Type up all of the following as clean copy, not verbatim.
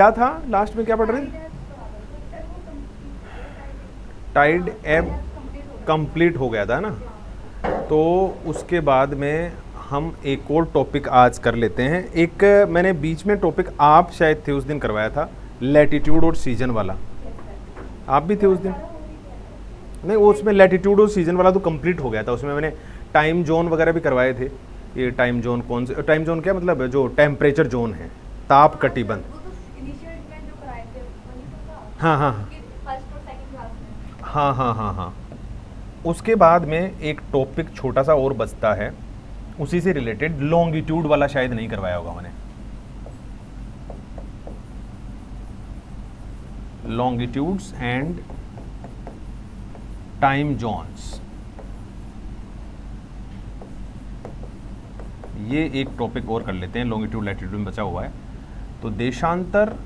क्या था लास्ट में, क्या पढ़ रहे हैं? टाइड एब कंप्लीट हो गया था ना, तो उसके बाद में हम एक और टॉपिक आज कर लेते हैं। एक मैंने बीच में टॉपिक आप शायद थे उस दिन करवाया था, लैटिट्यूड और सीजन वाला। आप भी थे उस दिन? नहीं, वो उसमें लैटिट्यूड और सीजन वाला तो कंप्लीट हो गया था, उसमें मैंने टाइम जोन वगैरह भी करवाए थे। ये टाइम जोन कौन से, टाइम जोन क्या मतलब, जो टेम्परेचर जोन है, ताप कटिबंध। हाँ हाँ हाँ हाँ हाँ हाँ। उसके बाद में एक टॉपिक छोटा सा और बचता है, उसी से रिलेटेड, लॉन्गिट्यूड वाला शायद नहीं करवाया होगा मैंने। लॉन्गिट्यूड्स एंड टाइम जोन्स, ये एक टॉपिक और कर लेते हैं। लॉन्गिट्यूड लैटिट्यूड में बचा हुआ है, तो देशांतर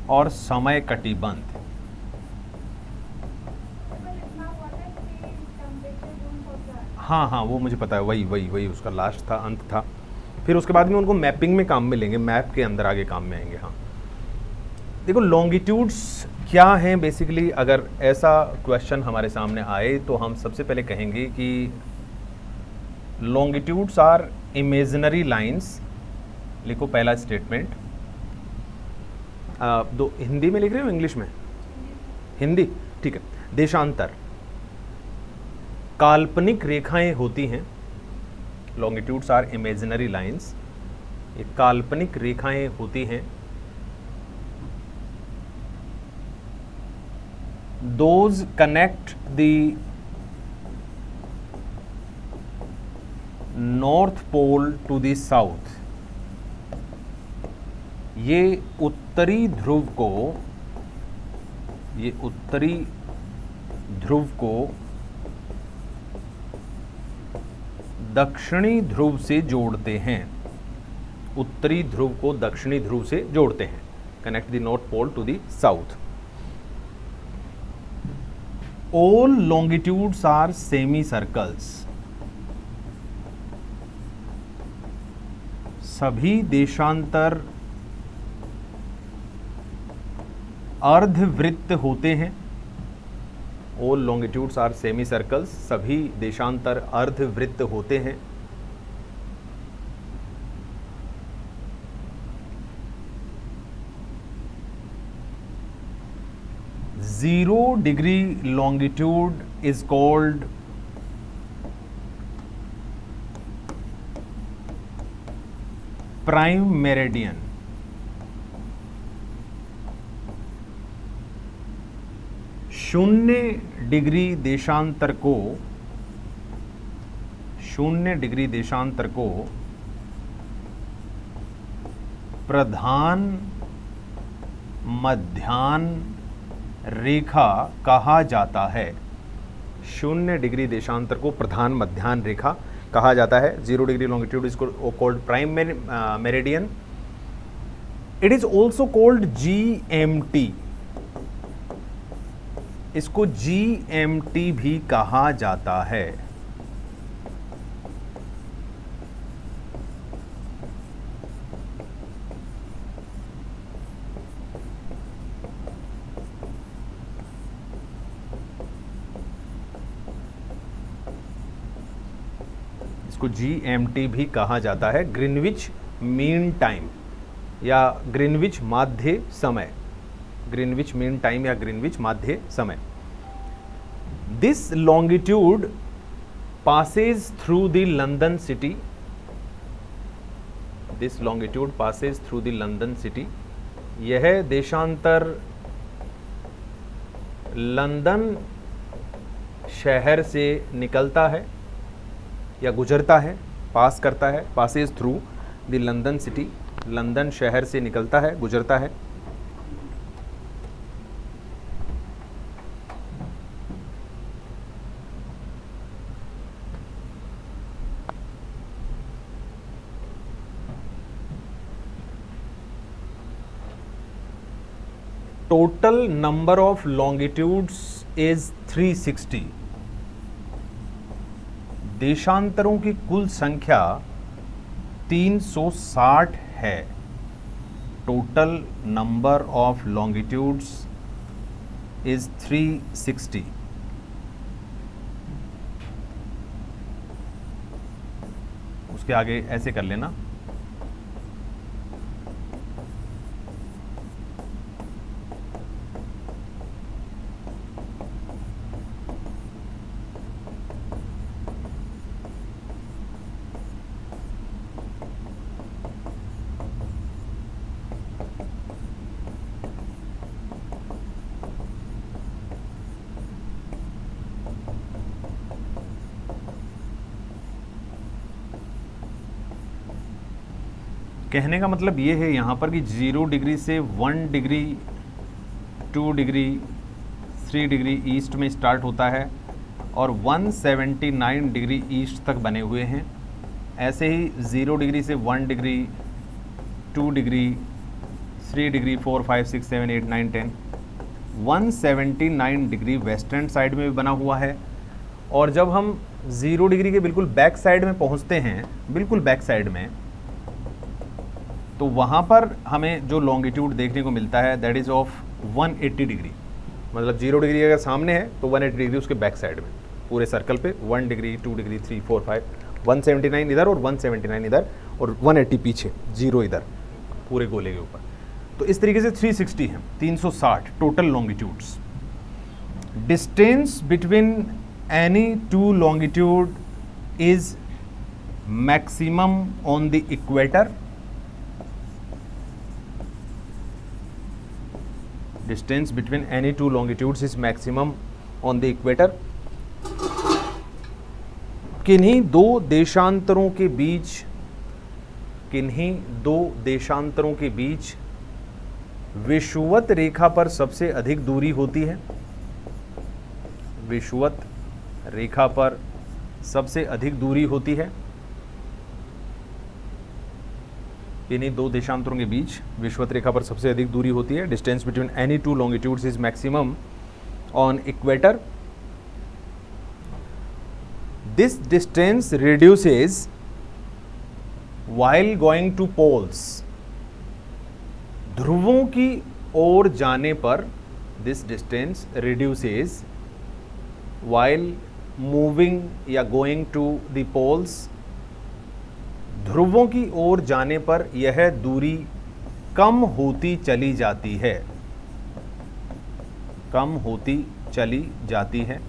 और समय कटिबंध। हाँ हाँ, वो मुझे पता है, वही वही वही उसका लास्ट था, अंत था। फिर उसके बाद में उनको मैपिंग में काम में लेंगे, मैप के अंदर आगे काम में आएंगे। हाँ, देखो लॉन्गिट्यूड्स क्या हैं बेसिकली। अगर ऐसा क्वेश्चन हमारे सामने आए तो हम सबसे पहले कहेंगे कि लॉन्गिट्यूड्स आर इमेजिनरी लाइंस। लिखो पहला स्टेटमेंट। दो हिंदी में लिख रहे हो इंग्लिश में? हिंदी, ठीक है। देशांतर काल्पनिक रेखाएं होती हैं। लॉन्गिट्यूड्स आर इमेजिनरी लाइंस, ये काल्पनिक रेखाएं होती हैं। Those connect the north pole to the south. ये उत्तरी ध्रुव को, ये उत्तरी ध्रुव को दक्षिणी ध्रुव से जोड़ते हैं। उत्तरी ध्रुव को दक्षिणी ध्रुव से जोड़ते हैं। Connect the north pole to the south. All longitudes are semi circles. सभी देशांतर अर्धवृत्त होते हैं। All longitudes are semi circles, सभी देशांतर अर्धवृत्त होते हैं। Zero degree longitude is called prime meridian. शून्य डिग्री देशांतर को, शून्य डिग्री देशांतर को प्रधान मध्याह्न रेखा कहा जाता है। शून्य डिग्री देशांतर को प्रधान मध्याह्न रेखा कहा जाता है। 0 degree longitude is called prime meridian. It is also called GMT। इसको GMT भी कहा जाता है। इसको GMT भी कहा जाता है। ग्रीनविच मीन टाइम या ग्रीनविच माध्य समय, ग्रीनविच मीन टाइम या ग्रीनविच माध्य समय। This longitude Passage through the London city. This longitude Passage through the London city. यह देशांतर लंदन शहर से निकलता है या गुजरता है, पास करता है। Passage through the London city, London शहर से निकलता है, गुजरता है। Total number of longitudes is 360। देशांतरों की कुल संख्या 360 है। total number of longitudes is 360. उसके आगे ऐसे कर लेना, कहने का मतलब ये है यहाँ पर कि 0 डिग्री से 1 डिग्री, 2 डिग्री, 3 डिग्री ईस्ट में स्टार्ट होता है और 179 डिग्री ईस्ट तक बने हुए हैं। ऐसे ही 0 डिग्री से 1 degree, 2 degree, 3 degree, 4, 5, 6, 7, 8, 9, 10, 179 degree western side में भी बना हुआ है। और जब हम 0 डिग्री के बिल्कुल बैक साइड में पहुँचते हैं, बिल्कुल बैक साइड में, तो वहाँ पर हमें जो लॉन्गिट्यूड देखने को मिलता है दैट इज़ ऑफ 180 डिग्री। मतलब 0 डिग्री अगर सामने है तो 180 डिग्री उसके बैक साइड में, पूरे सर्कल पे 1 डिग्री, 2 डिग्री, 3, 4, 5, 179 इधर और 179 इधर और 180 पीछे, 0 इधर, पूरे गोले के ऊपर। तो इस तरीके से 360 है, 360 total longitudes. Distance between any two longitude is maximum on the equator. Distance between any two longitudes is maximum on the equator. किन्हीं दो देशांतरों के बीच विषुवत रेखा पर सबसे अधिक दूरी होती है। विषुवत रेखा पर सबसे अधिक दूरी होती है। इन्हीं दो देशांतरों के बीच विषुवत रेखा पर सबसे अधिक दूरी होती है। Distance between any two longitudes is maximum on equator. This distance reduces while going to poles। ध्रुवों की ओर जाने पर this distance reduces while moving या going to the poles। ध्रुवों की ओर जाने पर यह दूरी कम होती चली जाती है, कम होती चली जाती है।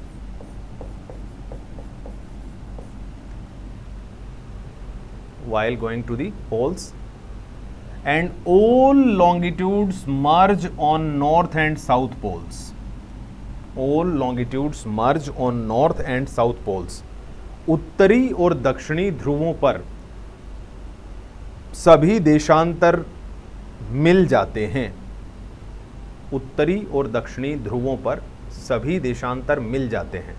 while going to the poles and all longitudes merge on north and south poles। all longitudes merge on north and south poles। उत्तरी और दक्षिणी ध्रुवों पर सभी देशांतर मिल जाते हैं। उत्तरी और दक्षिणी ध्रुवों पर सभी देशांतर मिल जाते हैं।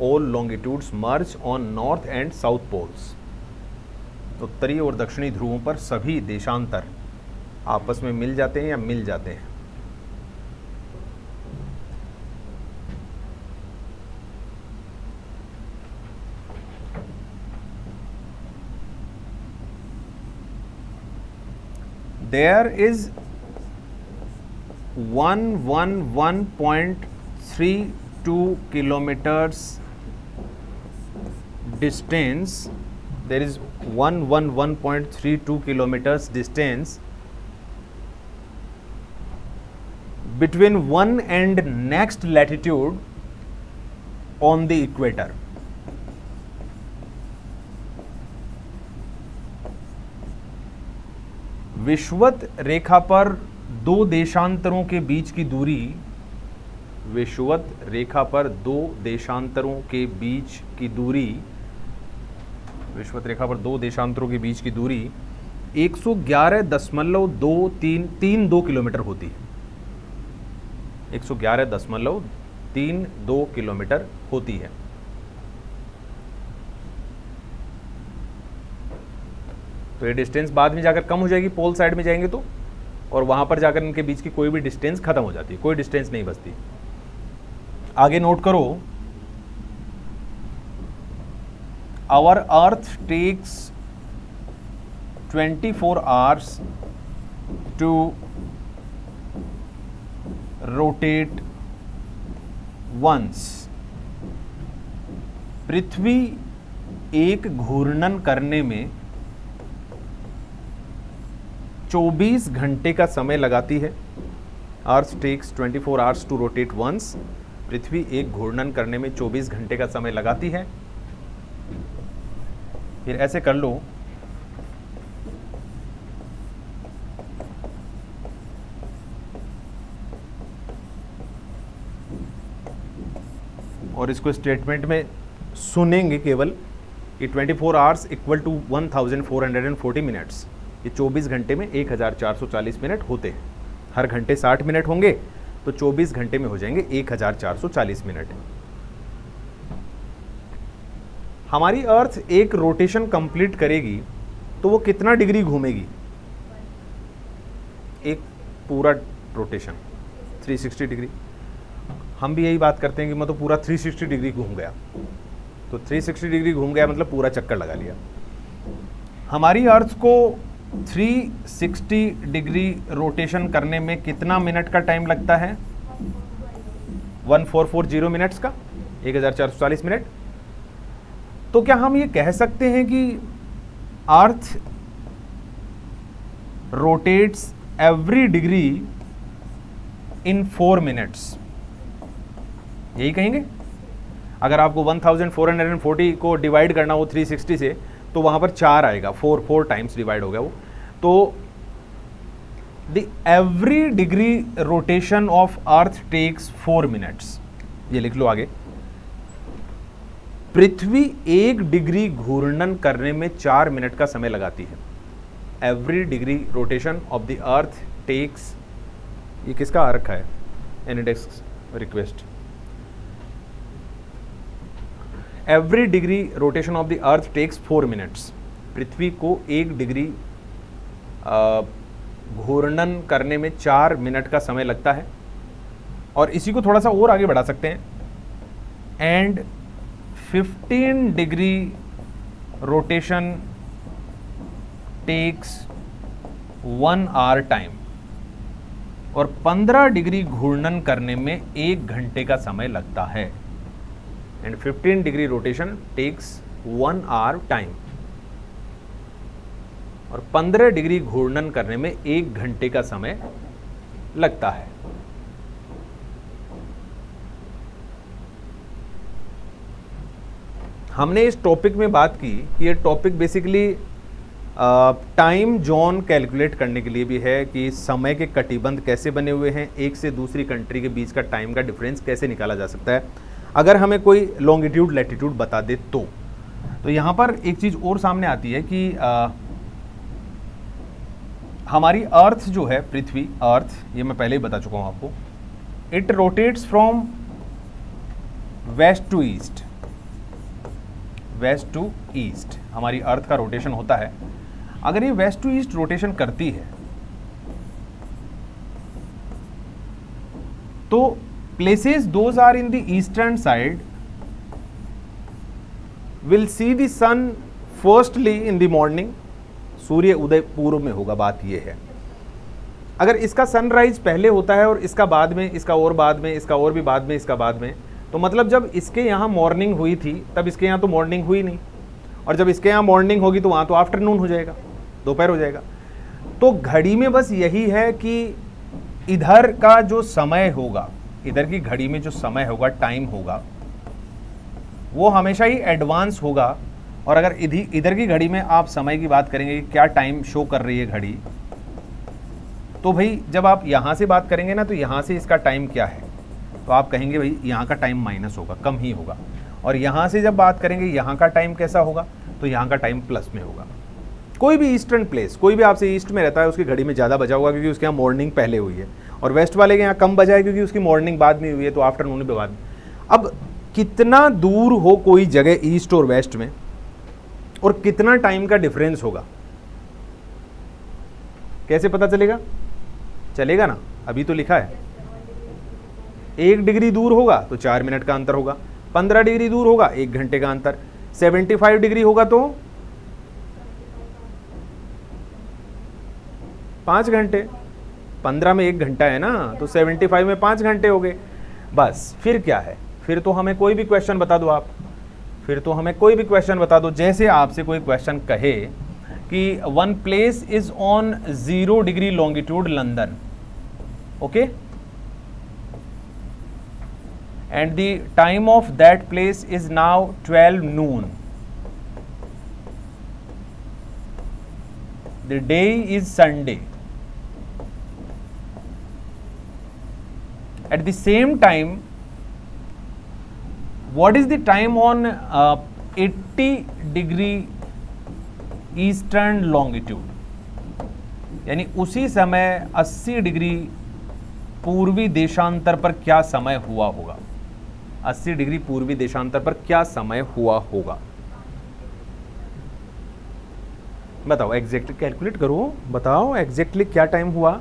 all longitudes merge on north and south poles। उत्तरी और दक्षिणी ध्रुवों पर सभी देशांतर आपस में मिल जाते हैं या मिल जाते हैं। There is 111.32 kilometers distance। there is 111.32 kilometers distance between one and next latitude on the equator। विषुवत रेखा पर दो देशांतरों के बीच की दूरी, विषुवत रेखा पर दो देशांतरों के बीच की दूरी, विषुवत रेखा पर दो देशांतरों के बीच की दूरी 111.232 किलोमीटर होती है। 111.32 किलोमीटर होती है। तो ये डिस्टेंस बाद में जाकर कम हो जाएगी पोल साइड में जाएंगे तो, और वहां पर जाकर इनके बीच की कोई भी डिस्टेंस खत्म हो जाती है, कोई डिस्टेंस नहीं बचती। आगे नोट करो, Our Earth takes 24 hours to rotate once. पृथ्वी एक घूर्णन करने में 24 घंटे का समय लगाती है। Earth takes 24 hours to rotate once. पृथ्वी एक घूर्णन करने में 24 घंटे का समय लगाती है। फिर ऐसे कर लो, और इसको स्टेटमेंट में सुनेंगे केवल कि 24 आवर्स इक्वल टू 1440 मिनट्स। ये 24 घंटे में 1440 मिनट होते हैं। हर घंटे 60 मिनट होंगे तो 24 घंटे में हो जाएंगे 1440 मिनट। हमारी अर्थ एक रोटेशन कंप्लीट करेगी तो वो कितना डिग्री घूमेगी? एक पूरा रोटेशन 360 डिग्री। हम भी यही बात करते हैं कि मैं तो पूरा 360 डिग्री घूम गया। तो 360 डिग्री घूम गया मतलब पूरा चक्कर लगा लिया। हमारी अर्थ को 360 डिग्री रोटेशन करने में कितना मिनट का टाइम लगता है? 1440 मिनट्स का, 1440 मिनट। तो क्या हम ये कह सकते हैं कि अर्थ rotates every degree in 4 minutes? यही कहेंगे? अगर आपको 1440 को डिवाइड करना हो 360 से तो वहां पर 4 आएगा, 4 टाइम्स डिवाइड हो गया वो। तो the every degree rotation of earth takes 4 minutes. ये लिख लो आगे। पृथ्वी 1 डिग्री घूर्णन करने में 4 मिनट का समय लगाती है। Every degree rotation of the Earth takes, ये किसका आ रखा है? एनिडेक्स request. Every degree rotation of the Earth takes 4 minutes. पृथ्वी को 1 डिग्री घूर्णन करने में 4 मिनट का समय लगता है। और इसी को थोड़ा सा और आगे बढ़ा सकते हैं। And 15 degree rotation takes 1 hour time. और 15 डिग्री घूर्णन करने में 1 घंटे का समय लगता है। And 15 degree rotation takes 1 hour time. और 15 डिग्री घूर्णन करने में 1 घंटे का समय लगता है। हमने इस टॉपिक में बात की कि ये topic basically time zone calculate करने के लिए भी है कि समय के कटिबंध कैसे बने हुए हैं, एक से दूसरी कंट्री के बीच का टाइम का डिफरेंस कैसे निकाला जा सकता है अगर हमें कोई लॉन्गिट्यूड लैटिट्यूड बता दे तो। यहाँ पर एक चीज़ और सामने आती है कि हमारी अर्थ जो है, पृथ्वी अर्थ, ये मैं पहले ही बता चुका हूँ आपको, it rotates from west to east. West to east हमारी अर्थ का रोटेशन होता है। अगर ये वेस्ट टू ईस्ट रोटेशन करती है तो places those are in the eastern side will see the sun firstly in the morning। सूर्य उदय पूर्व में होगा। बात यह है, अगर इसका सनराइज पहले होता है और इसका बाद में, इसका और बाद में, इसका और भी बाद में, इसका बाद में, तो मतलब जब इसके यहाँ मॉर्निंग हुई थी तब इसके यहाँ तो मॉर्निंग हुई नहीं, और जब इसके यहाँ मॉर्निंग होगी तो वहाँ तो आफ्टरनून हो जाएगा, दोपहर हो जाएगा। तो घड़ी में बस यही है कि इधर का जो समय होगा, इधर की घड़ी में जो समय होगा, टाइम होगा, वो हमेशा ही एडवांस होगा। और अगर इधर की घड़ी में आप समय की बात करेंगे कि क्या टाइम शो कर रही है घड़ी, तो भाई जब आप यहाँ से बात करेंगे ना तो यहाँ से इसका टाइम क्या है, तो आप कहेंगे भाई यहाँ का टाइम माइनस होगा, कम ही होगा। और यहाँ से जब बात करेंगे यहाँ का टाइम कैसा होगा, तो यहाँ का टाइम प्लस में होगा। कोई भी ईस्टर्न प्लेस, कोई भी आपसे ईस्ट में रहता है, उसकी घड़ी में ज़्यादा बजा होगा क्योंकि उसके यहाँ मॉर्निंग पहले हुई है, और वेस्ट वाले के यहाँ कम बजा है क्योंकि उसकी मॉर्निंग बाद में हुई है, तो आफ्टरनून पे बाद में। अब कितना दूर हो कोई जगह ईस्ट और वेस्ट में, और कितना टाइम का डिफरेंस होगा, कैसे पता चलेगा? चलेगा ना, अभी तो लिखा है 1 डिग्री दूर होगा तो 4 मिनट का अंतर होगा, 15 डिग्री दूर होगा 1 घंटे का अंतर, 75 डिग्री होगा तो 5 घंटे, 15 में 1 घंटा है ना, तो 75 में 5 घंटे हो गए। बस फिर क्या है, फिर तो हमें कोई भी क्वेश्चन बता दो आप, फिर तो हमें कोई भी क्वेश्चन बता दो। जैसे आपसे कोई क्वेश्चन कहे कि one place is on 0 degree longitude London, okay, and the time of that place is now 12 noon. The day is Sunday. At the same time, what is the time on 80 degree eastern longitude? यानी उसी समय 80 degree पूर्वी देशांतर पर क्या समय हुआ होगा, 80 डिग्री पूर्वी देशांतर पर क्या समय हुआ होगा, बताओ एग्जैक्टली, कैलकुलेट करो, बताओ एग्जैक्टली क्या टाइम हुआ।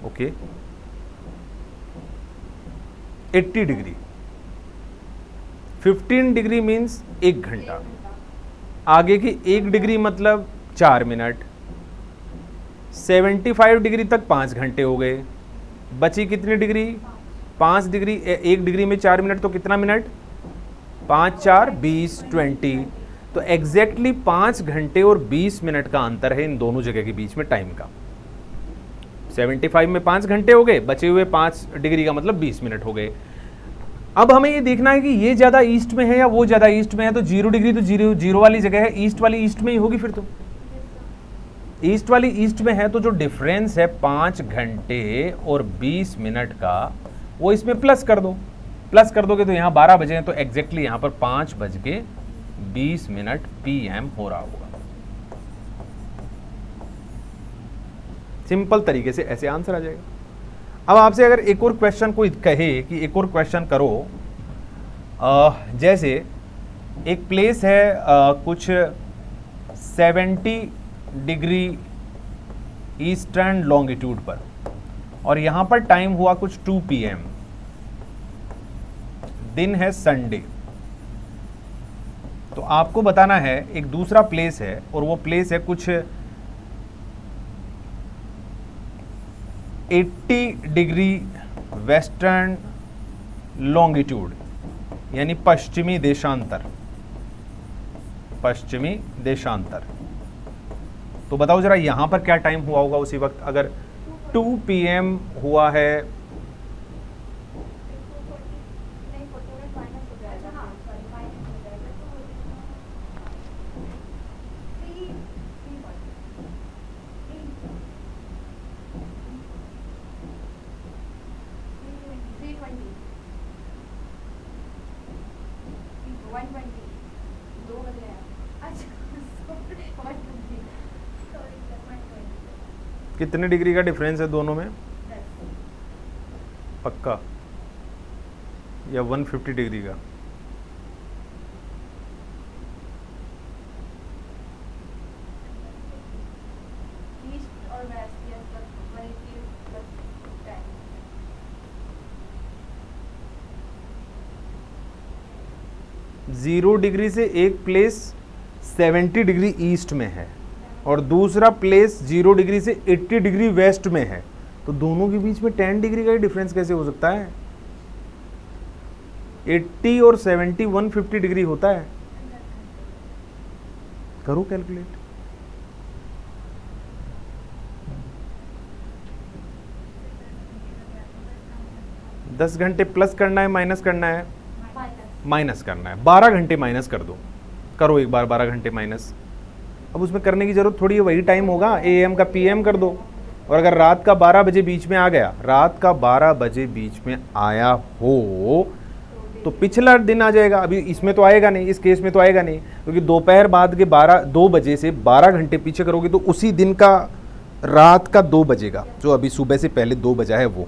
ओके, 80 डिग्री, 15 डिग्री मीन्स 1 घंटा, आगे की 1 डिग्री मतलब 4 मिनट, 75 डिग्री तक 5 घंटे हो गए, बची कितनी डिग्री, 5 डिग्री, 1 डिग्री में 4 मिनट तो कितना मिनट, 5 4 20 20, तो एग्जैक्टली 5 घंटे और 20 मिनट का अंतर है इन दोनों जगह के बीच में टाइम का। 75 में 5 घंटे हो गए, बचे हुए 5 डिग्री का मतलब 20 मिनट हो गए। अब हमें ये देखना है कि ये ज़्यादा ईस्ट में है या वो ज़्यादा ईस्ट में है, तो 0 डिग्री तो जीरो वाली जगह है, ईस्ट वाली ईस्ट में ही होगी, फिर तो ईस्ट वाली ईस्ट में है, तो जो डिफरेंस है 5 घंटे और 20 मिनट का वो इसमें प्लस कर दो, प्लस कर दोगे तो यहाँ 12 बजे हैं, तो एग्जैक्टली यहाँ पर 5:20 PM हो रहा होगा। सिंपल तरीके से ऐसे आंसर आ जाएगा। अब आपसे अगर एक और क्वेश्चन कोई कहे कि एक और क्वेश्चन करो, जैसे एक प्लेस है कुछ 70 डिग्री ईस्टर्न लॉन्गिट्यूड पर, और यहाँ पर टाइम हुआ कुछ 2 PM, दिन है संडे। तो आपको बताना है एक दूसरा प्लेस है, और वो प्लेस है कुछ 80 डिग्री वेस्टर्न लॉन्गिट्यूड, यानी पश्चिमी देशांतर, पश्चिमी देशांतर। तो बताओ जरा यहां पर क्या टाइम हुआ होगा उसी वक्त, अगर 2 PM हुआ है, कितने डिग्री का डिफरेंस है दोनों में, पक्का, या 150 डिग्री का? ईस्ट और वेस्ट, यस, 0 डिग्री से एक प्लेस 70 डिग्री ईस्ट में है और दूसरा प्लेस 0 डिग्री से 80 डिग्री वेस्ट में है, तो दोनों के बीच में 10 डिग्री का ही डिफरेंस कैसे हो सकता है? 80 और 70 150 डिग्री होता है। करो कैलकुलेट। दस घंटे प्लस करना है, माइनस करना है? माइनस करना है। 12 घंटे माइनस कर दो, करो एक बार 12 घंटे माइनस। अब उसमें करने की जरूरत थोड़ी है, वही टाइम होगा, AM का PM कर दो। और अगर रात का 12 बजे बीच में आ गया, रात का 12 बजे बीच में आया हो तो पिछला दिन आ जाएगा। अभी इसमें तो आएगा नहीं, इस केस में तो आएगा नहीं, क्योंकि दोपहर बाद के 2 बजे से 12 घंटे पीछे करोगे तो उसी दिन का रात का 2 बजेगा, जो अभी सुबह से पहले 2 बजा है वो,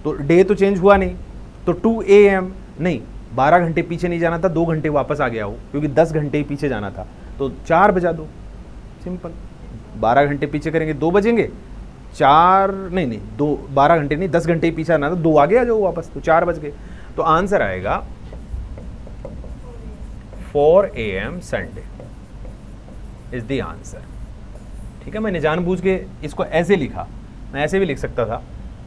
तो डे तो चेंज हुआ नहीं। तो 2 AM नहीं, 12 घंटे पीछे नहीं जाना था, 2 घंटे वापस आ गया हो, क्योंकि 10 घंटे ही पीछे जाना था, तो 4 बजा दो, सिंपल। 12 घंटे पीछे करेंगे 2 बजेंगे, 4 नहीं 2, 12 घंटे नहीं, 10 घंटे ही पीछे आना था, 2 आगे आ जाओ वापस, तो 4 बज गए। तो आंसर आएगा 4 AM Sunday. Is the answer. ठीक है, मैंने जानबूझ के इसको ऐसे लिखा, मैं ऐसे भी लिख सकता था,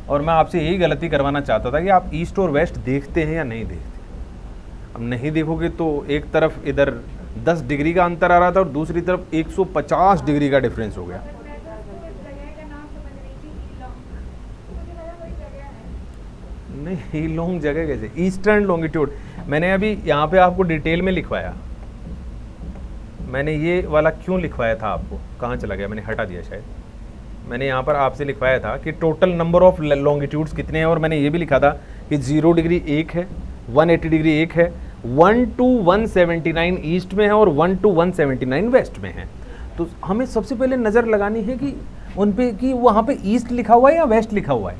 और मैं आपसे यही गलती करवाना चाहता था कि आप ईस्ट और वेस्ट देखते हैं या नहीं देखते। अब नहीं देखोगे तो एक तरफ इधर 10 डिग्री का अंतर आ रहा था और दूसरी तरफ 150 डिग्री का डिफरेंस हो गया। मैं तो इस जगह का नाम समझ रही थी ईलोंग, मुझे लगा कोई जगह है। नहीं, लॉन्ग जगह कैसे, ईस्टर्न लॉन्गिट्यूड मैंने अभी यहाँ पे आपको डिटेल में लिखवाया। मैंने ये वाला क्यों लिखवाया था आपको, कहाँ चला गया, मैंने हटा दिया शायद। मैंने यहाँ पर आपसे लिखवाया था कि टोटल नंबर ऑफ लॉन्गिट्यूड्स कितने हैं, और मैंने ये भी लिखा था कि 0 डिग्री एक है, 180 डिग्री एक है, 1 to 179 ईस्ट में है और 1 to 179 वेस्ट में है। तो हमें सबसे पहले नज़र लगानी है कि उन पे कि वहाँ पे ईस्ट लिखा हुआ है या वेस्ट लिखा हुआ है।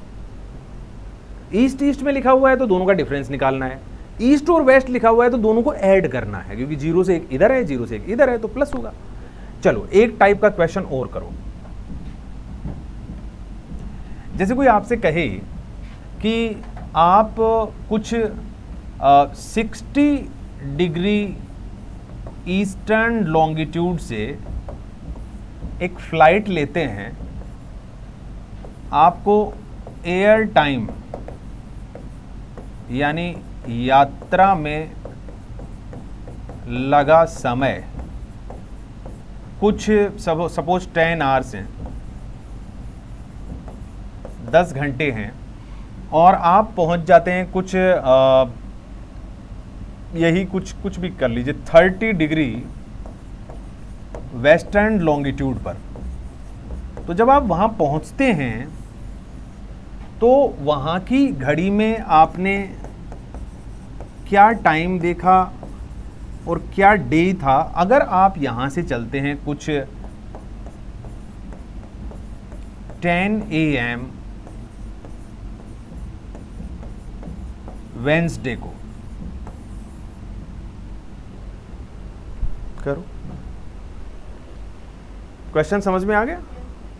ईस्ट ईस्ट में लिखा हुआ है तो दोनों का डिफरेंस निकालना है, ईस्ट और वेस्ट लिखा हुआ है तो दोनों को ऐड करना है, क्योंकि 0 से एक इधर है, 0 से एक इधर है तो प्लस होगा। चलो एक टाइप का क्वेश्चन और करो। जैसे कोई आपसे कहे कि आप कुछ 60 डिग्री ईस्टर्न लॉन्गिट्यूड से एक फ्लाइट लेते हैं, आपको एयर टाइम यानी यात्रा में लगा समय कुछ सपोज 10 आवर्स हैं, 10 घंटे हैं, और आप पहुंच जाते हैं कुछ यही कुछ भी कर लीजिए 30 डिग्री वेस्टर्न लॉन्गिट्यूड पर। तो जब आप वहां पहुंचते हैं तो वहां की घड़ी में आपने क्या टाइम देखा और क्या डे था। अगर आप यहां से चलते हैं कुछ 10 AM वेंसडे को, करो क्वेश्चन समझ में आ गया।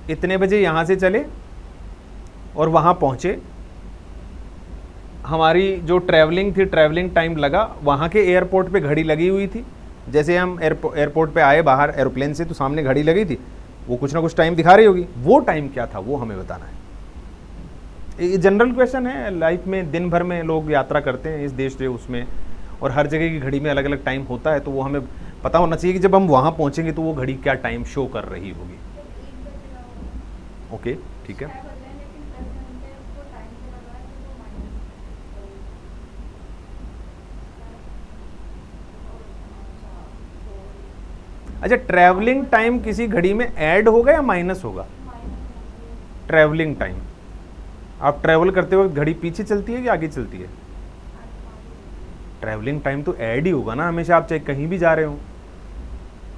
इतने बजे यहां से चले और वहां पहुंचे, हमारी जो ट्रैवलिंग थी, ट्रैवलिंग टाइम लगा, वहां के एयरपोर्ट पे घड़ी लगी हुई थी। जैसे हम एयरपोर्ट पे आए बाहर एरोप्लेन से तो सामने घड़ी लगी थी, वो कुछ ना कुछ टाइम दिखा रही होगी, वो टाइम क्या था वो हमें बताना है। ये जनरल क्वेश्चन है, लाइफ में दिन भर में लोग यात्रा करते हैं इस देश से उसमें, और हर जगह की घड़ी में अलग अलग टाइम होता है, तो वो हमें पता होना चाहिए कि जब हम वहाँ पहुँचेंगे तो वो घड़ी क्या टाइम शो कर रही होगी। ओके ठीक है। अच्छा, ट्रैवलिंग टाइम किसी घड़ी में ऐड होगा या माइनस होगा? ट्रैवलिंग टाइम, आप ट्रैवल करते वक्त घड़ी पीछे चलती है कि आगे चलती है? ट्रैवलिंग टाइम तो ऐड ही होगा ना हमेशा। आप चाहे कहीं भी जा रहे हो,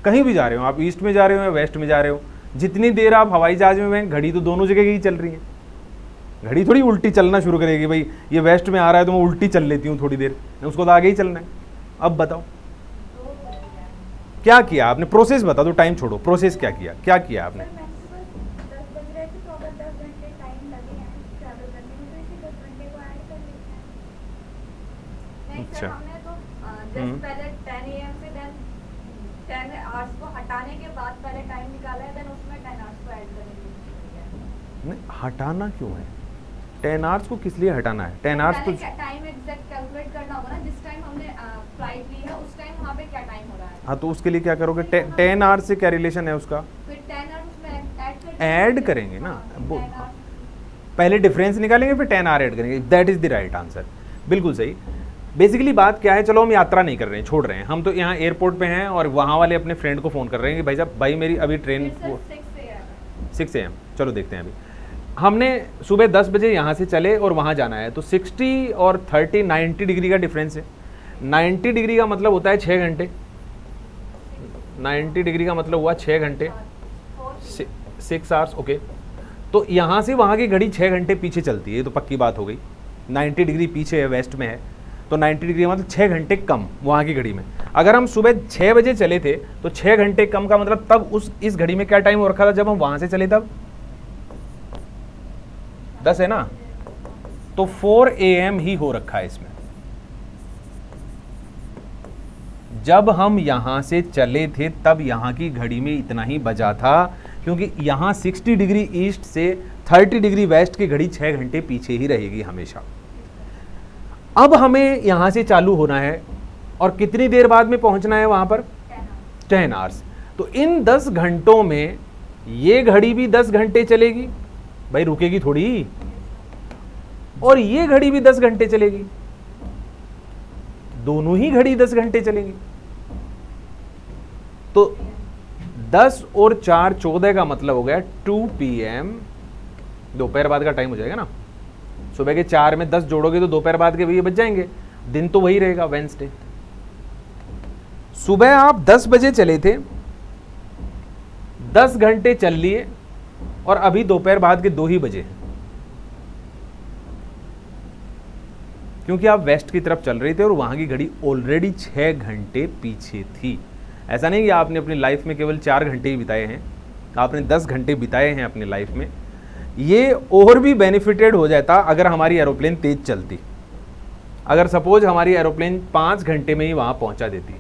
कहीं भी जा रहे हो, आप ईस्ट में जा रहे हो या वेस्ट में जा रहे हो, जितनी देर आप हवाई जहाज में हैं घड़ी तो दोनों जगह ही चल रही है। घड़ी थोड़ी उल्टी चलना शुरू करेगी, भाई ये वेस्ट में आ रहा है तो मैं उल्टी चल लेती हूँ थोड़ी देर, उसको तो आगे ही चलना है। अब बताओ क्या किया आपने, प्रोसेस बता दो, टाइम छोड़ो, प्रोसेस क्या किया, क्या किया आपने? अच्छा, हमने तो जस्ट पहले 10 AM से देन 10 आवर्स को हटाने के बाद पहले टाइम निकाला है, देन उसमें 10 आवर्स को ऐड करने के लिए। नहीं, हटाना क्यों है? 10 आवर्स को किस लिए हटाना है? 10 आवर्स तो टाइम एग्जैक्ट कैलकुलेट करना होगा ना, जिस टाइम हमने फ्लाइट ली है उस टाइम वहाँ पे क्या टाइम हो रहा है। हाँ, तो उसके लिए क्या करोगे? 10 आवर्स से क्या रिलेशन है उसका? फिर 10 आवर्स उसमें ऐड करेंगे ना, पहले डिफरेंस निकालेंगे फिर 10 आवर ऐड करेंगे। That is the right answer, बिल्कुल सही। बेसिकली बात क्या है, चलो हम यात्रा नहीं कर रहे हैं, छोड़ रहे हैं, हम तो यहाँ एयरपोर्ट पे हैं और वहाँ वाले अपने फ्रेंड को फ़ोन कर रहे हैं कि भाई साहब, भाई मेरी अभी ट्रेन 6 AM, चलो देखते हैं। अभी हमने सुबह 10 बजे यहाँ से चले और वहाँ जाना है, तो 60 और 30 90 डिग्री का डिफरेंस है। 90 डिग्री का मतलब होता है 6 घंटे, 90 डिग्री का मतलब हुआ 6 घंटे, 6 आवर्स। ओके, तो यहाँ से वहाँ की घड़ी 6 घंटे पीछे चलती है, तो पक्की बात हो गई। 90 डिग्री पीछे है, वेस्ट में है, तो 90 डिग्री मतलब 6 घंटे कम वहाँ की घड़ी में। अगर हम सुबह 6 बजे चले थे तो 6 घंटे कम का मतलब तब इस घड़ी में क्या टाइम हो रखा था जब हम वहाँ से चले? तब 10 है ना, तो 4 AM ही हो रखा है इसमें। जब हम यहाँ से चले थे तब यहाँ की घड़ी में इतना ही बजा था, क्योंकि यहाँ 60 डिग्री ईस्ट से 30 डिग्री वेस्ट की घड़ी 6 घंटे पीछे ही रहेगी हमेशा। अब हमें यहाँ से चालू होना है और कितनी देर बाद में पहुँचना है वहाँ पर? 10 आवर्स। तो इन 10 घंटों में ये घड़ी भी 10 घंटे चलेगी, भाई रुकेगी थोड़ी, और ये घड़ी भी 10 घंटे चलेगी, दोनों ही घड़ी 10 घंटे चलेंगी। तो 10 और 4 14 का मतलब हो गया 2 PM, दोपहर बाद का टाइम हो जाएगा ना। सुबह के 4 में 10 जोड़ोगे तो दोपहर बाद के भी बच जाएंगे, दिन तो वही रहेगा वेंसडे। सुबह आप 10 बजे चले थे, 10 घंटे चल लिए और अभी दोपहर बाद के 2 ही बजे हैं, क्योंकि आप वेस्ट की तरफ चल रहे थे और वहां की घड़ी ऑलरेडी 6 घंटे पीछे थी। ऐसा नहीं कि आपने अपनी लाइफ में केवल 4 घंटे ही बिताए हैं, आपने 10 घंटे बिताए हैं अपनी लाइफ में। ये और भी बेनिफिटेड हो जाता अगर हमारी एरोप्लेन तेज चलती। अगर सपोज हमारी एरोप्लेन 5 घंटे में ही वहां पहुंचा देती।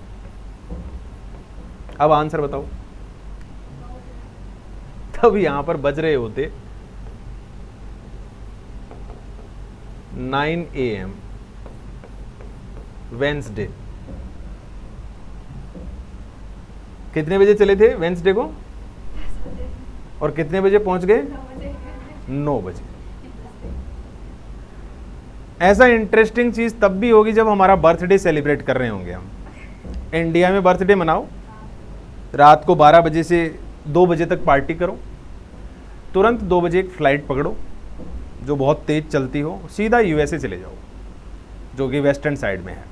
अब आंसर बताओ, तब यहां पर बज रहे होते 9 AM वेंसडे। कितने बजे चले थे वेंसडे को और कितने बजे पहुंच गए? 9 बजे। ऐसा इंटरेस्टिंग चीज तब भी होगी जब हमारा बर्थडे सेलिब्रेट कर रहे होंगे हम। इंडिया में बर्थडे मनाओ, रात को 12 बजे से 2 बजे तक पार्टी करो, तुरंत 2 बजे एक फ्लाइट पकड़ो जो बहुत तेज चलती हो, सीधा यूएसए चले जाओ जो कि वेस्टर्न साइड में है।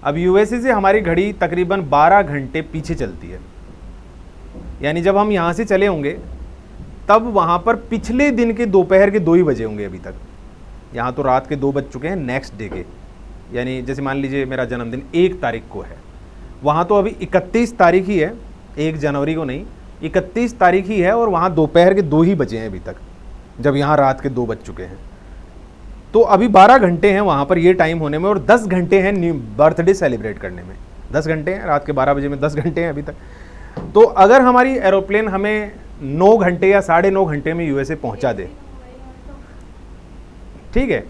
अब यूएसए से हमारी घड़ी तकरीबन 12 घंटे पीछे चलती है, यानी जब हम यहाँ से चले होंगे तब वहाँ पर पिछले दिन के दोपहर के 2 ही बजे होंगे अभी तक। यहाँ तो रात के 2 बज चुके हैं नेक्स्ट डे के, यानी जैसे मान लीजिए मेरा जन्मदिन 1 तारीख को है, वहाँ तो अभी 31 तारीख ही है, 1 जनवरी को नहीं, 31 तारीख ही है और वहाँ दोपहर के 2 ही बजे हैं अभी तक, जब यहाँ रात के 2 बज चुके हैं। तो अभी 12 घंटे हैं वहाँ पर ये टाइम होने में और 10 घंटे हैं न्यू बर्थडे सेलिब्रेट करने में। 10 घंटे हैं, रात के 12 बजे में 10 घंटे हैं अभी तक। तो अगर हमारी एरोप्लेन हमें 9 घंटे या 9.5 घंटे में यूएसए पहुँचा दे, ठीक है,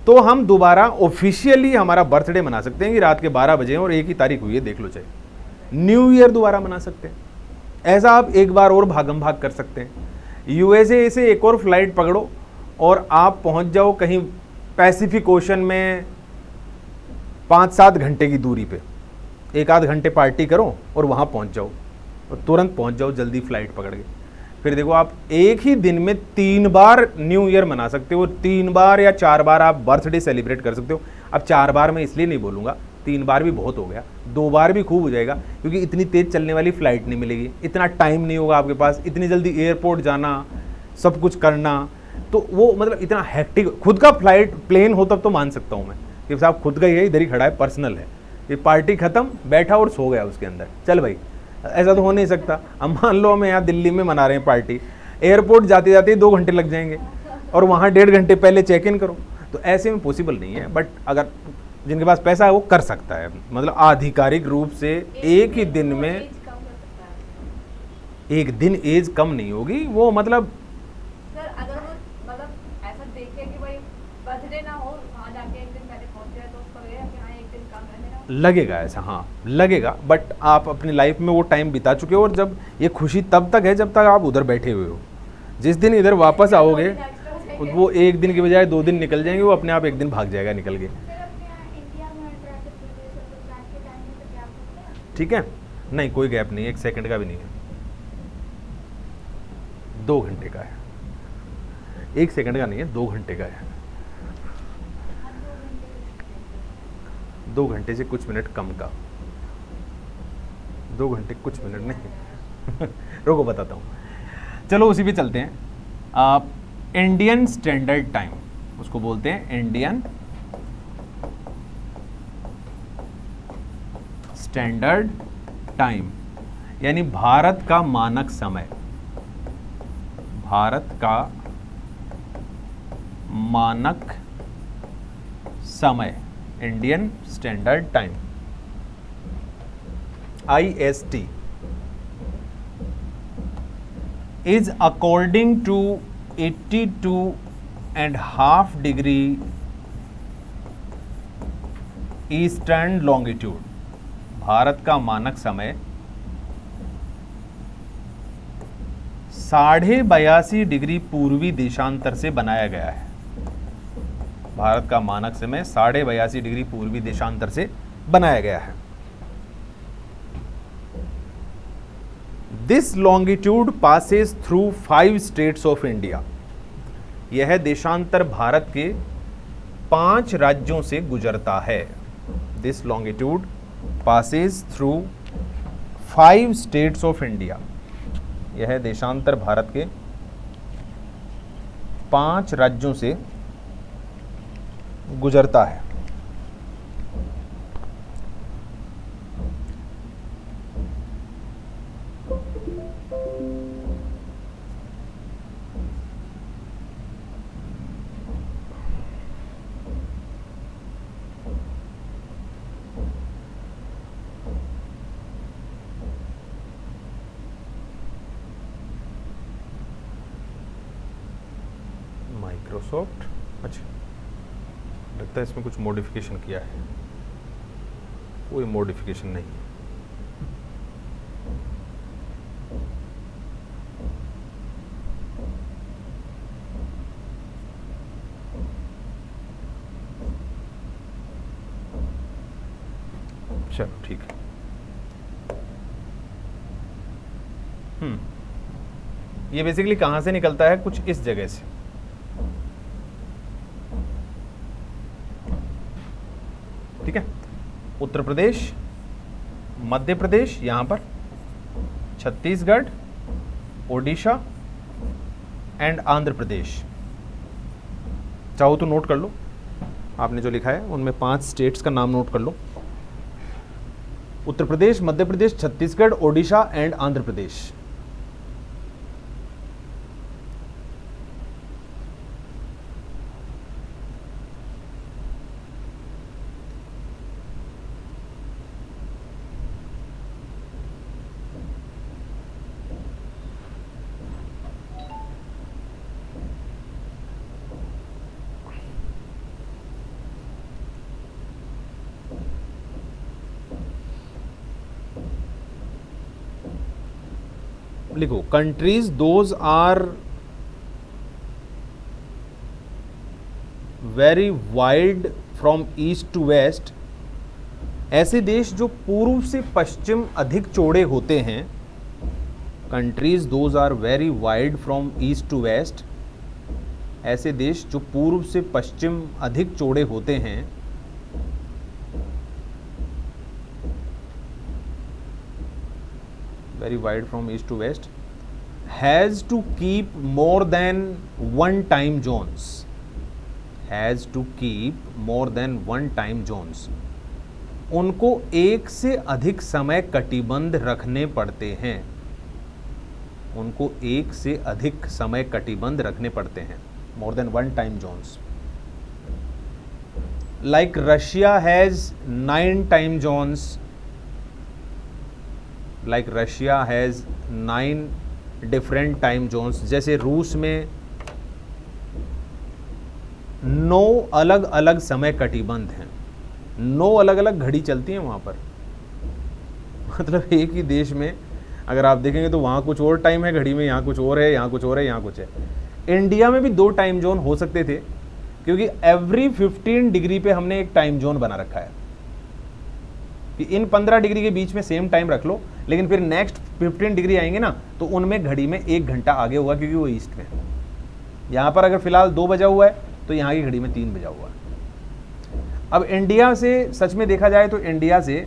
तो हम दोबारा ऑफिशियली हमारा बर्थडे मना सकते हैं कि रात के 12 बजे और 1 ही तारीख हुई है, देख लो चाहे। न्यू ईयर दोबारा मना सकते हैं। ऐसा आप एक बार और भागम भाग कर सकते हैं। यूएसए से एक और फ्लाइट पकड़ो और आप पहुंच जाओ कहीं पैसिफिक ओशन में 5-7 घंटे की दूरी पे, 1-8 घंटे पार्टी करो और वहाँ पहुँच जाओ और तुरंत पहुँच जाओ जल्दी फ्लाइट पकड़ के। फिर देखो आप एक ही दिन में 3 बार न्यू ईयर मना सकते हो, 3 बार या 4 बार आप बर्थडे सेलिब्रेट कर सकते हो। अब 4 बार मैं इसलिए नहीं बोलूँगा, 3 बार भी बहुत हो गया, 2 बार भी खूब हो जाएगा, क्योंकि इतनी तेज़ चलने वाली फ़्लाइट नहीं मिलेगी, इतना टाइम नहीं होगा आपके पास, इतनी जल्दी एयरपोर्ट जाना, सब कुछ करना, तो वो मतलब इतना हैक्टिक। खुद का फ्लाइट प्लेन हो तब तो मान सकता हूँ मैं कि साहब खुद का ही है, इधर ही खड़ा है, पर्सनल है, ये पार्टी ख़त्म, बैठा और सो गया उसके अंदर, चल भाई, ऐसा तो हो नहीं सकता। अब मान लो हम यहाँ दिल्ली में मना रहे हैं पार्टी, एयरपोर्ट जाते जाते 2 घंटे लग जाएंगे और वहाँ 1.5 घंटे पहले चेक इन करो, तो ऐसे में पॉसिबल नहीं है। बट अगर जिनके पास पैसा है वो कर सकता है, मतलब आधिकारिक रूप से एक ही दिन में, एक दिन एज कम नहीं होगी वो, मतलब सर अगर वो मतलब ऐसा देखे कि भाई बर्थडे ना हो, वहाँ जाके एक दिन पहले पहुँच जाए तो उसको लगेगा कि हाँ एक दिन कम है मेरा, लगेगा ऐसा, हाँ लगेगा। बट आप अपनी लाइफ में वो टाइम बिता चुके हो और जब ये खुशी तब तक है जब तक आप उधर बैठे हुए हो। जिस दिन इधर वापस आओगे वो 1 दिन की बजाय 2 दिन निकल जाएंगे, वो अपने आप 1 दिन भाग जाएगा निकल के, ठीक है। नहीं कोई गैप नहीं है, 1 सेकंड का भी नहीं है, 2 घंटे का है, 1 सेकंड का नहीं है, 2 घंटे का है, 2 घंटे से कुछ मिनट कम का, 2 घंटे कुछ मिनट नहीं रुको बताता हूँ, चलो उसी पे चलते हैं। आप इंडियन स्टैंडर्ड टाइम उसको बोलते हैं, इंडियन स्टैंडर्ड टाइम, यानी भारत का मानक समय, भारत का मानक समय, Indian standard time. IST is according to 82.5 degree eastern longitude. Bharat का मानक समय 82.5 डिग्री पूर्वी देशांतर से बनाया गया है। भारत का मानक समय 82.5 डिग्री पूर्वी देशांतर से बनाया गया है। This longitude passes through 5 states of India. यह देशांतर भारत के 5 राज्यों से गुजरता है। This longitude passes through 5 states of India. यह देशांतर भारत के 5 राज्यों से गुजरता है। माइक्रोसॉफ्ट, अच्छा लगता है इसमें कुछ मॉडिफिकेशन किया है। कोई मॉडिफिकेशन नहीं है। चलो ठीक है। ये बेसिकली कहां से निकलता है, कुछ इस जगह से। ठीक है, उत्तर प्रदेश, मध्य प्रदेश, यहां पर छत्तीसगढ़, ओडिशा एंड आंध्र प्रदेश। चाहो तो नोट कर लो, आपने जो लिखा है उनमें 5 स्टेट्स का नाम नोट कर लो। उत्तर प्रदेश, मध्य प्रदेश, छत्तीसगढ़, ओडिशा एंड आंध्र प्रदेश। लिखो, countries those are very wide from east to west. ऐसे देश जो पूर्व से पश्चिम अधिक चौड़े होते हैं। Countries those are very wide from east to west. ऐसे देश जो पूर्व से पश्चिम अधिक चौड़े होते हैं। very wide from east to west, has to keep more than one time zones, has to keep more than one time zones। उनको एक से अधिक समय कटिबंध रखने पड़ते हैं। उनको एक से अधिक समय कटिबंध रखने पड़ते हैं, more than one time zones। Like Russia has 9 time zones, like Russia has 9 different time zones. जैसे रूस में 9 अलग अलग समय कटिबंध हैं, 9 अलग अलग घड़ी चलती हैं वहाँ पर। मतलब एक ही देश में अगर आप देखेंगे तो वहाँ कुछ और टाइम है घड़ी में, यहाँ कुछ और है, यहाँ कुछ और है, यहाँ कुछ है। इंडिया में भी 2 टाइम जोन हो सकते थे, क्योंकि एवरी 15 डिग्री पे हमने एक टाइम जोन बना रखा है कि इन 15 डिग्री के बीच में सेम टाइम रख लो, लेकिन फिर नेक्स्ट 15 डिग्री आएंगे ना तो उनमें घड़ी में 1 घंटा आगे होगा, क्योंकि वो ईस्ट में है। यहाँ पर अगर फिलहाल 2 बजा हुआ है तो यहाँ की घड़ी में 3 बजा हुआ है। अब इंडिया से सच में देखा जाए तो इंडिया से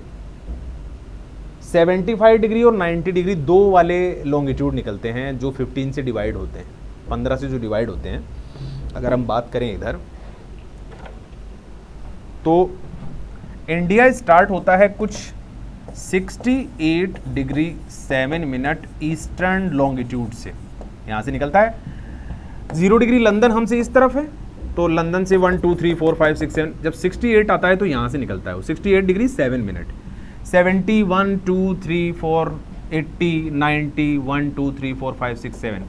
75 डिग्री और 90 डिग्री 2 वाले लॉन्गिट्यूड निकलते हैं, जो 15 से डिवाइड होते हैं, 15 से जो डिवाइड होते हैं। अगर हम बात करें इधर तो इंडिया स्टार्ट होता है कुछ 68 डिग्री 7 मिनट ईस्टर्न लॉन्गिट्यूड से, यहाँ से निकलता है। 0 डिग्री लंदन हमसे इस तरफ है, तो लंदन से 1 2 3 4 5 6 7, जब 68 आता है तो यहाँ से निकलता है वो 68 degree 7 minute. 70 1 2 3 4 80 90 1 2 3 4 5 6 7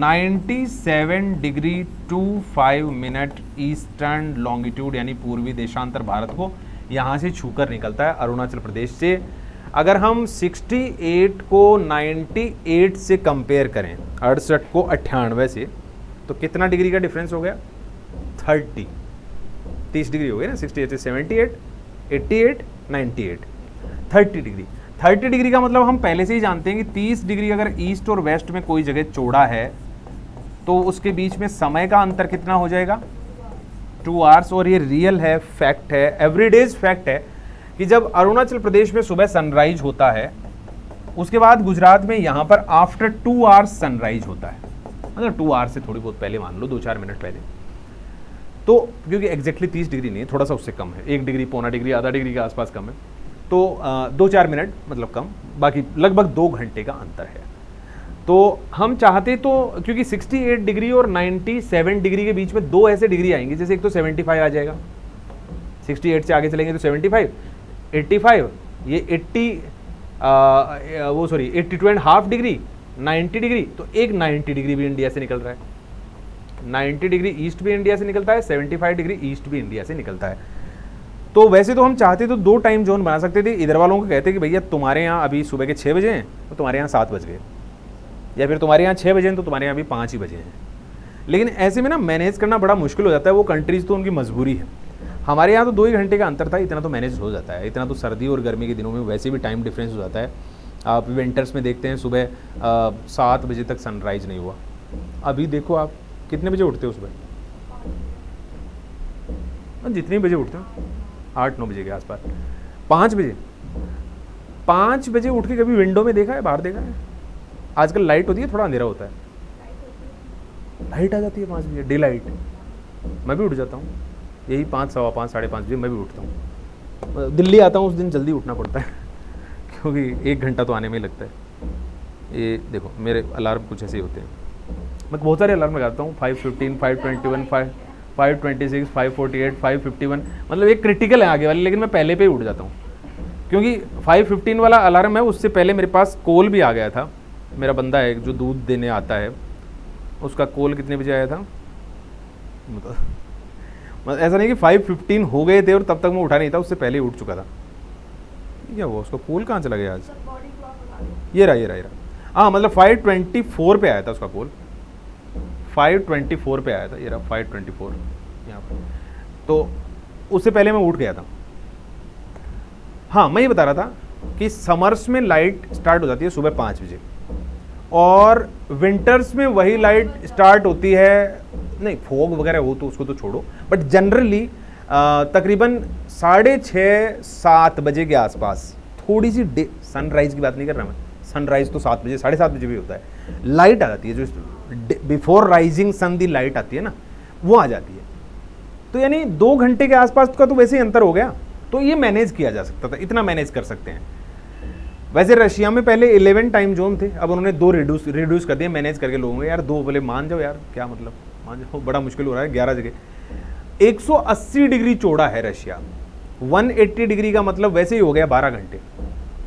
97 degree 25 minute eastern longitude यानी पूर्वी देशांतर भारत को यहाँ से छूकर निकलता है अरुणाचल प्रदेश से। अगर हम 68 को 98 से कंपेयर करें, 68 को 98 से, तो कितना डिग्री का डिफरेंस हो गया? 30 डिग्री हो गया ना। 68 से 78, 88, 98, 30 डिग्री। 30 डिग्री का मतलब हम पहले से ही जानते हैं कि 30 डिग्री अगर ईस्ट और वेस्ट में कोई जगह चौड़ा है तो उसके बीच में समय का अंतर कितना हो जाएगा? 2 आवर्स। और ये रियल है, फैक्ट है, एवरीडेज फैक्ट है कि जब अरुणाचल प्रदेश में सुबह सनराइज होता है उसके बाद गुजरात में यहाँ पर आफ्टर 2 आवर्स सनराइज होता है। मतलब 2 आवर्स से थोड़ी बहुत पहले मान लो, 2-4 मिनट पहले। तो क्योंकि एग्जैक्टली 30 डिग्री नहीं है, थोड़ा सा उससे कम है, 1 डिग्री, पौना डिग्री, आधा डिग्री के आसपास कम है, तो 2-4 मिनट मतलब कम, बाकी लगभग 2 घंटे का अंतर है। तो हम चाहते तो, क्योंकि 68 डिग्री और 97 डिग्री के बीच में 2 ऐसे डिग्री आएंगे, जैसे एक तो 75 आ जाएगा, 68 से आगे चलेंगे तो 75, 85, ये 82.5 डिग्री, 90 डिग्री, तो एक 90 डिग्री भी इंडिया से निकल रहा है। 90 डिग्री ईस्ट भी इंडिया से निकलता है, 75 डिग्री ईस्ट भी इंडिया से निकलता है। तो वैसे तो हम चाहते तो 2 टाइम जोन बना सकते थे। इधर वालों को कहते कि भैया तुम्हारे यहाँ अभी सुबह के 6 बजे हैं तो तुम्हारे यहाँ 7 बज गए, या फिर तुम्हारे यहाँ 6 बजे हैं तो तुम्हारे यहाँ भी 5 ही बजे हैं। लेकिन ऐसे में ना मैनेज करना बड़ा मुश्किल हो जाता है। वो कंट्रीज़ तो उनकी मजबूरी है। हमारे यहाँ तो 2 ही घंटे का अंतर था, इतना तो मैनेज हो जाता है। इतना तो सर्दी और गर्मी के दिनों में वैसे भी टाइम डिफरेंस हो जाता है। आप विंटर्स में देखते हैं सुबह 7 बजे तक सनराइज नहीं हुआ। अभी देखो आप कितने बजे उठते हो सुबह? जितने बजे उठते हो, 8-9 बजे के आसपास, 5 बजे। 5 बजे उठ के कभी विंडो में देखा है, बाहर देखा है? आजकल लाइट होती है, थोड़ा अंधेरा होता है, लाइट आ जाती है 5 बजे, डे लाइट। मैं भी उठ जाता हूँ यही 5, सवा 5, साढ़े 5 बजे मैं भी उठता हूँ। दिल्ली आता हूँ उस दिन जल्दी उठना पड़ता है क्योंकि 1 घंटा तो आने में ही लगता है। ये देखो मेरे अलार्म कुछ ऐसे ही होते हैं। मैं बहुत सारे अलार्म लगाता हूँ, 5:15, 5:21, 5:26, 5:48, 5:51, मतलब एक क्रिटिकल है आगे वाले, लेकिन मैं पहले पे ही उठ जाता हूँ क्योंकि 5:15 वाला अलार्म है। उससे पहले मेरे पास कॉल भी आ गया था। मेरा बंदा है जो दूध देने आता है, उसका कॉल कितने बजे आया था? मतलब ऐसा नहीं कि 5:15 हो गए थे और तब तक मैं उठा नहीं था, उससे पहले ही उठ चुका था। क्या हुआ? उसका कॉल कहाँ चला गया आज? ये रहा। हाँ, मतलब 5:24 पे आया था उसका कॉल, 5:24 पे आया था। ये रहा 5:24 यहाँ पर। तो उससे पहले मैं उठ गया था। हाँ, मैं ये बता रहा था कि समर्स में लाइट स्टार्ट हो जाती है सुबह 5 बजे और विंटर्स में वही लाइट स्टार्ट होती है, नहीं फॉग वगैरह हो तो उसको तो छोड़ो, बट जनरली तकरीबन 6:30-7 बजे के आसपास थोड़ी सी सनराइज की बात नहीं कर रहा मैं, सनराइज तो 7 बजे 7:30 बजे भी होता है, लाइट आ जाती है, जो बिफोर राइजिंग सन दी लाइट आती है ना, वो आ जाती है। तो यानी 2 घंटे के आसपास का तो वैसे ही अंतर हो गया। तो ये मैनेज किया जा सकता था, इतना मैनेज कर सकते हैं। वैसे रशिया में पहले 11 टाइम जोन थे, अब उन्होंने 2 रिड्यूस कर दिए मैनेज करके लोगों को। यार 2 बोले मान जाओ यार, क्या मतलब मान जाओ, बड़ा मुश्किल हो रहा है 11 जगह। 180 डिग्री चौड़ा है रशिया। 180 डिग्री का मतलब वैसे ही हो गया 12 घंटे।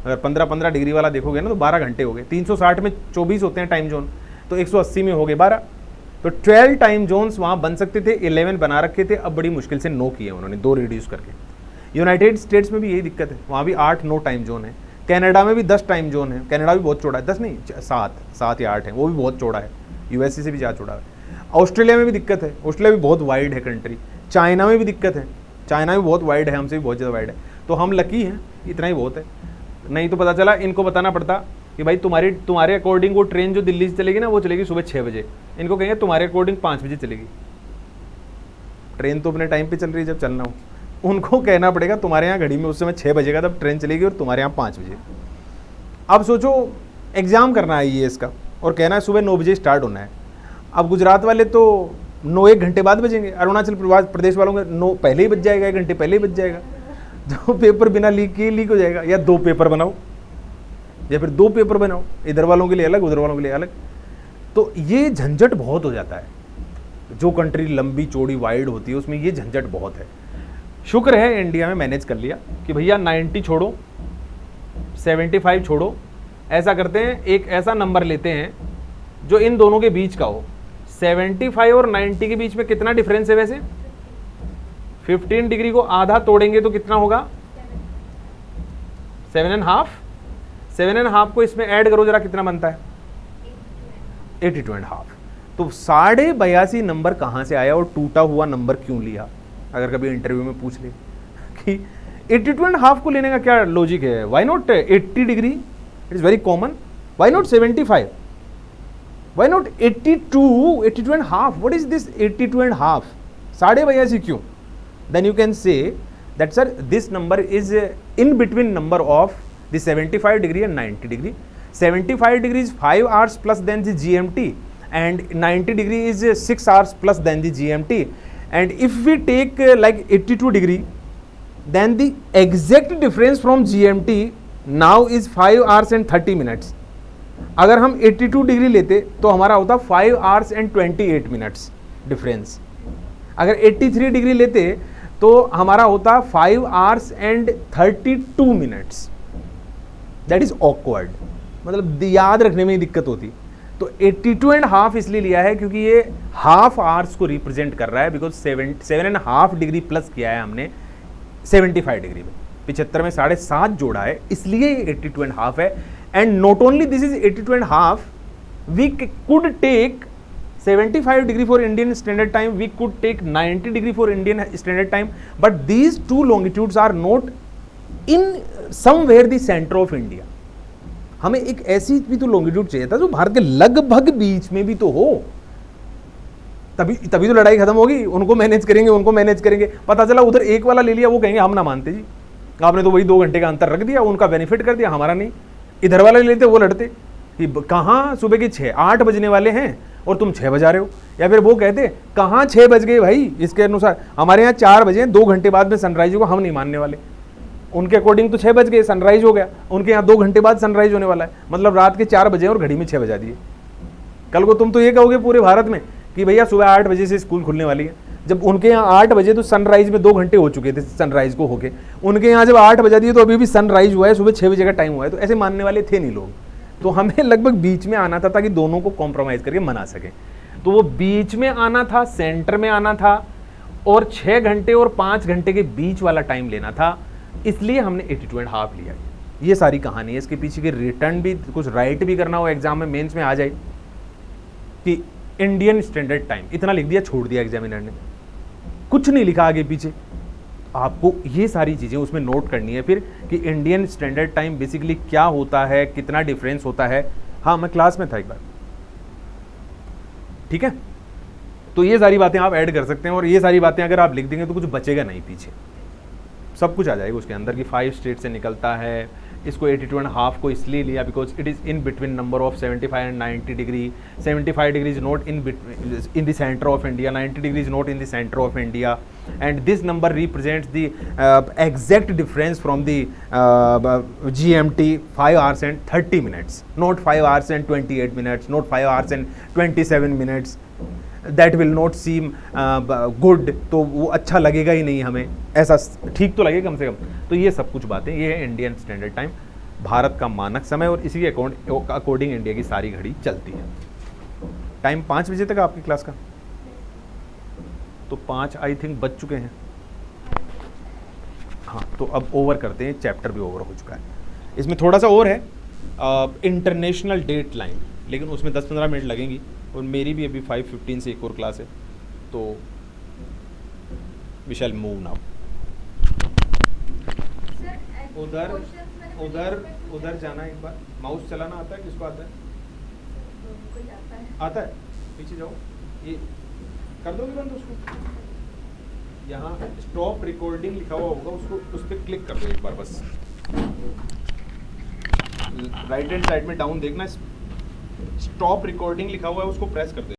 अगर 15-15 डिग्री वाला देखोगे ना तो 12 घंटे हो गए। 360 में 24 होते हैं टाइम जोन, तो 180 में हो गए 12। तो 12 टाइम जोन्स वहाँ बन सकते थे, 11 बना रखे थे, अब बड़ी मुश्किल से 9 किए उन्होंने, 2 रिड्यूस करके। यूनाइटेड स्टेट्स में भी यही दिक्कत है, वहाँ भी 8-9 टाइम जोन है। कनाडा में भी 10 टाइम जोन है, कनाडा भी बहुत चौड़ा है, 10 नहीं 7 या 8 है, वो भी बहुत चौड़ा है, यूएसए से भी ज़्यादा चौड़ा है। ऑस्ट्रेलिया में भी दिक्कत है, ऑस्ट्रेलिया भी बहुत वाइड है कंट्री। चाइना में भी दिक्कत है, चाइना भी बहुत वाइड है, हमसे भी बहुत ज़्यादा वाइड है। तो हम लकी हैं, इतना ही बहुत है। नहीं तो पता चला इनको बताना पड़ता कि भाई तुम्हारे अकॉर्डिंग वो ट्रेन जो दिल्ली से चलेगी ना, वो चलेगी सुबह 6 बजे। इनको कहेंगे तुम्हारे अकॉर्डिंग 5 बजे चलेगी। ट्रेन तो अपने टाइम पे चल रही है जब चलना हो, उनको कहना पड़ेगा तुम्हारे यहाँ घड़ी में उस समय 6 बजे का तब ट्रेन चलेगी और तुम्हारे यहाँ 5 बजे। अब सोचो एग्ज़ाम करना है IAS का और कहना है सुबह 9 बजे स्टार्ट होना है। अब गुजरात वाले तो 9-1 घंटे बाद बजेंगे, अरुणाचल प्रदेश वालों के 9 पहले ही बज जाएगा, 1 घंटे पहले ही बज जाएगा। जो पेपर बिना लीक किए लीक हो जाएगा। या 2 पेपर बनाओ, या फिर 2 पेपर बनाओ, इधर वालों के लिए अलग, उधर वालों के लिए अलग। तो ये झंझट बहुत हो जाता है। जो कंट्री लंबी चौड़ी वाइड होती है उसमें ये झंझट बहुत है। शुक्र है इंडिया में मैनेज कर लिया कि भैया 90 छोड़ो, 75 छोड़ो, ऐसा करते हैं एक ऐसा नंबर लेते हैं जो इन दोनों के बीच का हो। 75 और 90 के बीच में कितना डिफरेंस है वैसे? 15 डिग्री को आधा तोड़ेंगे तो कितना होगा? 7.5। 7.5 को इसमें ऐड करो जरा, कितना बनता है? 82.5। तो 82.5 नंबर कहाँ से आया और टूटा हुआ नंबर क्यों लिया? अगर कभी इंटरव्यू में पूछ ले कि 82.5 को लेने का क्या लॉजिक है? Why not 80 degree? It is very common. Why not 75? Why not 82? 82.5? What is this 82.5? 82.5 क्यों? Then you can say that sir, this number is in between number of the 75 degree and 90 degree. 75 degree is 5 hours plus than the GMT and 90 degree is 6 hours plus than the GMT. And if we take like 82 degree, then the exact difference from GMT now is 5 hours and 30 minutes. अगर हम 82 degree लेते तो हमारा होता 5 hours and 28 minutes difference. अगर 83 degree लेते तो हमारा होता 5 hours and 32 minutes। That is awkward, मतलब याद रखने में ही दिक्कत होती। तो 82.5 इसलिए लिया है क्योंकि ये हाफ आवर्स को रिप्रेजेंट कर रहा है, बिकॉज 7.5 डिग्री प्लस किया है हमने 75 डिग्री में, 75 में 7.5 जोड़ा है, इसलिए ये 82.5 है। And not only this is 82.5, we could take 75 degree for Indian standard time, we could take 90 degree for Indian standard time, but these two longitudes are not in somewhere the center of India. हमें एक ऐसी भी तो longitude चाहिए था जो भारत के लगभग बीच में भी तो हो, तभी तो लड़ाई खत्म होगी। उनको मैनेज करेंगे, पता चला उधर एक वाला ले लिया, वो कहेंगे हम ना मानते जी, आपने तो वही 2 घंटे का अंतर रख दिया, उनका बेनिफिट कर दिया, हमारा नहीं। इधर वाला ले लेते, वो लड़ते कि कहाँ सुबह के 8 बजने वाले हैं और तुम 6 बजा रहे हो, या फिर वो कहते कहाँ 6 बज गए भाई, इसके अनुसार हमारे यहाँ 4 बजे, 2 घंटे बाद में सनराइज होगा, हम नहीं मानने वाले। उनके अकॉर्डिंग तो 6 बज गए, सनराइज हो गया, उनके यहाँ 2 घंटे बाद सनराइज होने वाला है, मतलब रात के 4 बजे और घड़ी में 6 बजा दिए। कल को तुम तो ये कहोगे पूरे भारत में कि भैया सुबह 8 बजे से स्कूल खुलने वाली है, जब उनके यहाँ 8 बजे तो सनराइज में 2 घंटे हो चुके थे सनराइज को होके, उनके यहाँ जब 8 बजा दिए तो अभी भी सनराइज हुआ है, सुबह 6 बजे का टाइम हुआ है। तो ऐसे मानने वाले थे नहीं लोग, तो हमें लगभग बीच में आना था ताकि दोनों को कॉम्प्रोमाइज करके मना सकें। तो वो बीच में आना था, सेंटर में आना था, और 6 घंटे और 5 घंटे के बीच वाला टाइम लेना था, इसलिए हमने 82.5 लिया। ये सारी कहानी है, इसके पीछे की रिटर्न भी कुछ राइट भी करना हो एग्जाम में, मेंस में आ जाए कि इंडियन स्टैंडर्ड टाइम इतना लिख दिया, छोड़ दिया एग्जामिनर ने, कुछ नहीं लिखा आगे पीछे। आपको ये सारी चीज़ें उसमें नोट करनी है फिर कि इंडियन स्टैंडर्ड टाइम बेसिकली क्या होता है, कितना डिफरेंस होता है। हाँ, मैं क्लास में था एक बार, ठीक है। तो ये सारी बातें आप ऐड कर सकते हैं, और ये सारी बातें अगर आप लिख देंगे तो कुछ बचेगा नहीं पीछे, सब कुछ आ जाएगा उसके अंदर कि 5 स्टेट से निकलता है। इसको 82.5 को इसलिए लिया because it is in between number of 75 and 90 degree. 75 degree is not in the centre of India, 90 degree is not in the centre of India, and this number represents the exact difference from the GMT 5 hours and 30 minutes, not 5 hours and 28 minutes, not 5 hours and 27 minutes. That will not seem good, तो वो अच्छा लगेगा ही नहीं हमें, ऐसा ठीक तो लगे कम से कम। तो ये सब कुछ बातें, ये है इंडियन स्टैंडर्ड टाइम, भारत का मानक समय, और इसी के अकॉर्डिंग इंडिया की सारी घड़ी चलती है। टाइम 5 बजे तक आपकी क्लास का, तो 5 आई थिंक बज चुके हैं। हाँ, तो अब ओवर करते हैं, चैप्टर भी ओवर हो चुका है। इसमें थोड़ा सा और है, इंटरनेशनल डेट लाइन, लेकिन उसमें 10-15 मिनट लगेंगी, और मेरी भी अभी 5:15 से एक और क्लास है, तो वी शैल मूव नाउ। उधर जाना, एक बार माउस चलाना आता है, किसको आता है? आता है, पीछे जाओ, ये कर दोगे बंद उसको, यहाँ स्टॉप रिकॉर्डिंग लिखा हुआ होगा, उसको उस पर क्लिक कर दो एक बार बस। राइट हैंड साइड में डाउन देखना, स्टॉप रिकॉर्डिंग लिखा हुआ है, उसको प्रेस कर दो।